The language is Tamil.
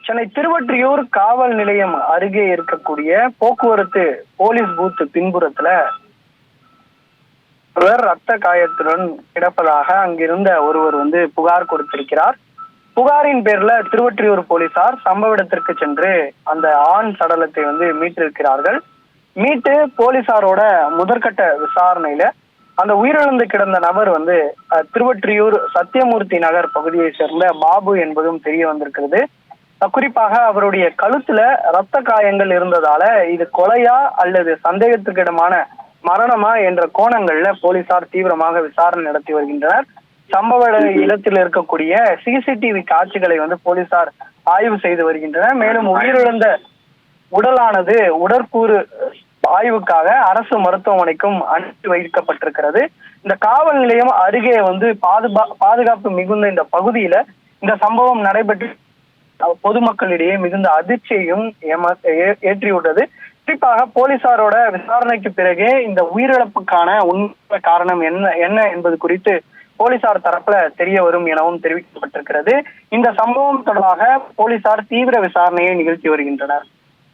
சென்னை திருவொற்றியூர் காவல் நிலையம் அருகே இருக்கக்கூடிய போக்குவரத்து போலீஸ் பூத் பின்புறத்துல ரத்த காயத்துடன் கிடப்பதாக அங்கிருந்த ஒருவர் புகார் கொடுத்திருக்கிறார். புகாரின் பேர்ல திருவொற்றியூர் போலீசார் சம்பவ இடத்திற்கு சென்று அந்த ஆண் சடலத்தை மீட்டிருக்கிறார்கள். மீட்டு போலீசாரோட முதற்கட்ட விசாரணையில அந்த உயிரிழந்து கிடந்த நபர் திருவொற்றியூர் சத்தியமூர்த்தி நகர் பகுதியை சேர்ந்த பாபு என்பதும் தெரிய வந்திருக்கிறது. குறிப்பாக அவருடைய கழுத்துல ரத்த காயங்கள் இருந்ததால இது கொலையா அல்லது சந்தேகத்துக்கிடமான மரணமா என்ற கோணங்கள்ல போலீசார் தீவிரமாக விசாரணை நடத்தி வருகின்றனர். சம்பவ இடத்தில் இருக்கக்கூடிய சிசிடிவி காட்சிகளை போலீசார் ஆய்வு செய்து வருகின்றனர். மேலும் உயிரிழந்த உடலானது உடற்கூறு ஆய்வுக்காக அரசு மருத்துவமனைக்கும் அனுப்பி வைக்கப்பட்டிருக்கிறது. இந்த காவல் நிலையம் அருகே பாதுகாப்பு மிகுந்த இந்த பகுதியில இந்த சம்பவம் நடைபெற்று பொதுமக்களிடையே மிகுந்த அதிர்ச்சியையும் ஏற்றியுள்ளது. குறிப்பாக போலீசாரோட விசாரணைக்கு பிறகே இந்த உயிரிழப்புக்கான உண்மை காரணம் என்ன என்பது குறித்து போலீசார் தரப்புல தெரிய வரும் எனவும் தெரிவிக்கப்பட்டிருக்கிறது. இந்த சம்பவம் தொடர்பாக போலீசார் தீவிர விசாரணையை நிகழ்த்தி வருகின்றனர்.